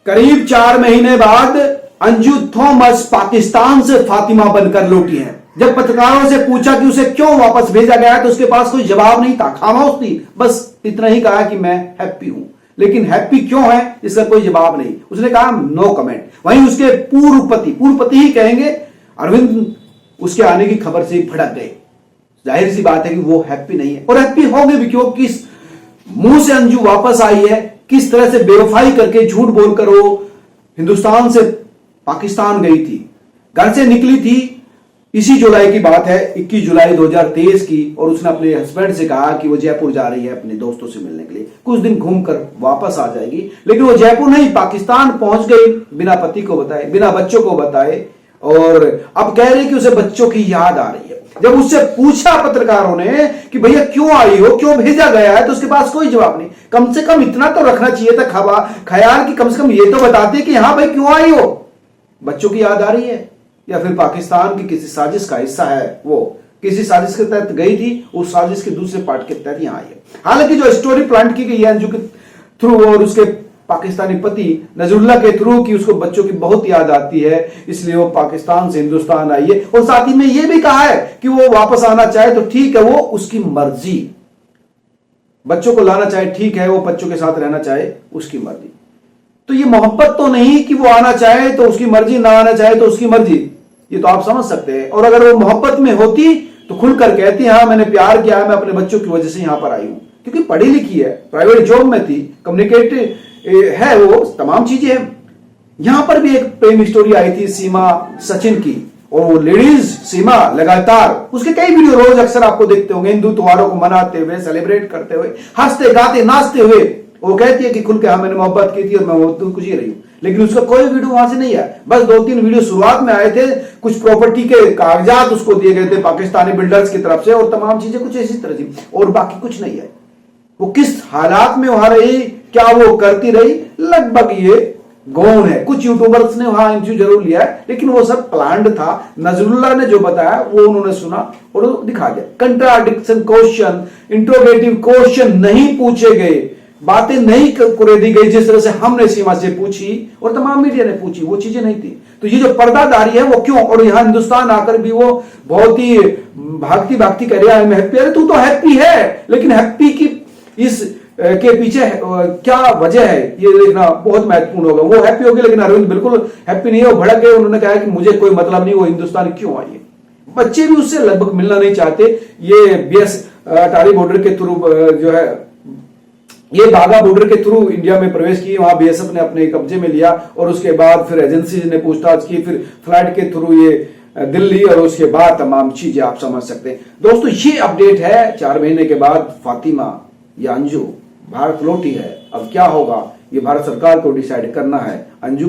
करीब 4 महीने बाद अंजू थॉमस पाकिस्तान से फातिमा बनकर लौटी है। जब पत्रकारों से पूछा कि उसे क्यों वापस भेजा गया है तो उसके पास कोई जवाब नहीं था, खामोश थी, बस इतना ही कहा कि मैं हैप्पी हूं। लेकिन हैप्पी क्यों है इसका कोई जवाब नहीं, उसने कहा नो कमेंट। वहीं उसके पूर्व पति ही कहेंगे, अरविंद उसके आने की खबर से भड़क गए। जाहिर सी बात है कि वो हैप्पी नहीं है, और हैप्पी होंगे भी क्यों, किस मुंह से अंजू वापस आई है, किस तरह से बेवफाई करके झूठ बोलकर वो हिंदुस्तान से पाकिस्तान गई थी। घर से निकली थी, इसी जुलाई की बात है, 21 जुलाई 2023 की, और उसने अपने हस्बैंड से कहा कि वो जयपुर जा रही है अपने दोस्तों से मिलने के लिए, कुछ दिन घूमकर वापस आ जाएगी। लेकिन वो जयपुर नहीं, पाकिस्तान पहुंच गई बिना पति को बताए, बिना बच्चों को बताए, और अब कह रही कि उसे बच्चों की याद आ रही है। जब उससे पूछा पत्रकारों ने कि भैया क्यों आई हो, क्यों भेजा गया है, तो उसके पास कोई जवाब नहीं। कम से कम इतना तो रखना चाहिए था ख्याल कि कम से कम ये तो बताते कि हाँ भाई क्यों आई हो, बच्चों की याद आ रही है, या फिर पाकिस्तान की किसी साजिश का हिस्सा है, वो किसी साजिश के तहत गई थी, उस साजिश के दूसरे पार्ट के तहत यहां आई है। हालांकि जो स्टोरी प्लांट की गई है अंजू के थ्रू और उसके पाकिस्तानी पति नजरुल्लाह के थ्रू कि उसको बच्चों की बहुत याद आती है, इसलिए वो पाकिस्तान से हिंदुस्तान आई है। और साथ ही में ये भी कहा है कि वो वापस आना चाहे तो ठीक है, वो उसकी मर्जी, बच्चों को लाना चाहे ठीक है, वो बच्चों के साथ रहना चाहे उसकी मर्जी। तो ये मोहब्बत तो नहीं कि वो आना चाहे तो उसकी मर्जी, ना आना चाहे तो उसकी मर्जी, ये तो आप समझ सकते हैं। और अगर वो मोहब्बत में होती तो खुलकर कहती हाँ मैंने प्यार किया है, मैं अपने बच्चों की वजह से यहां पर आई हूं, क्योंकि पढ़ी लिखी है, प्राइवेट जॉब में थी, कम्युनिकेटिव है, वो तमाम चीजें हैं। यहां पर भी एक प्रेम स्टोरी आई थी सीमा सचिन की, और वो लेडीज सीमा लगातार उसके कई वीडियो रोज अक्सर आपको देखते होंगे, हिंदू त्योहारों को मनाते हुए, सेलिब्रेट करते हुए, हंसते गाते नाचते हुए। वो कहती है कि खुल के हाँ मैंने मोहब्बत की थी और मैं वो कुछ ही रही हूं। लेकिन उसका कोई वीडियो वहां से नहीं आया, बस 2-3 वीडियो शुरुआत में आए थे, कुछ प्रॉपर्टी के कागजात उसको दिए गए थे पाकिस्तानी बिल्डर्स की तरफ से, और तमाम चीजें कुछ इसी तरह थी, और बाकी कुछ नहीं है। वो किस हालात में वहां रही, क्या वो करती रही, लगभग ये गौण है। कुछ यूट्यूबर्स ने वहां इंटरव्यू जरूर लिया है, लेकिन वो सब प्लान्ड था। नजरुल्लाह ने जो बताया वो उन्होंने सुना और दिखा दिया। कंट्राडिक्शन क्वेश्चन, इंट्रोगेटिव क्वेश्चन नहीं पूछे गए, बातें नहीं कुरेदी गई जिस तरह से हमने सीमा से पूछी और तमाम मीडिया ने पूछी, वो चीजें नहीं थी। तो ये जो पर्दादारी है वो क्यों, और यहां हिंदुस्तान आकर भी वो बहुत ही भागती कह रही है मैं हैप्पी। अरे तू तो हैप्पी है, लेकिन हैप्पी की इस के पीछे क्या वजह है ये देखना बहुत महत्वपूर्ण होगा। वो हैप्पी होगी लेकिन अरविंद बिल्कुल हैप्पी नहीं है, वो भड़क गए। उन्होंने कहा कि मुझे कोई मतलब नहीं वो हिंदुस्तान क्यों आई है। बच्चे भी उससे लगभग मिलना नहीं चाहते। ये बीएस अटारी बॉर्डर के थ्रू जो है, ये बाघा बॉर्डर के थ्रू इंडिया में प्रवेश की, वहां बीएसएफ ने अपने कब्जे में लिया, और उसके बाद फिर एजेंसी ने पूछताछ की, फिर फ्लाइट के थ्रू ये दिल्ली, और उसके बाद तमाम चीजें आप समझ सकते हैं। दोस्तों ये अपडेट है, 4 महीने के बाद फातिमा या अंजू भारत लौटी है। अब क्या होगा ये भारत सरकार को डिसाइड करना है। अंजू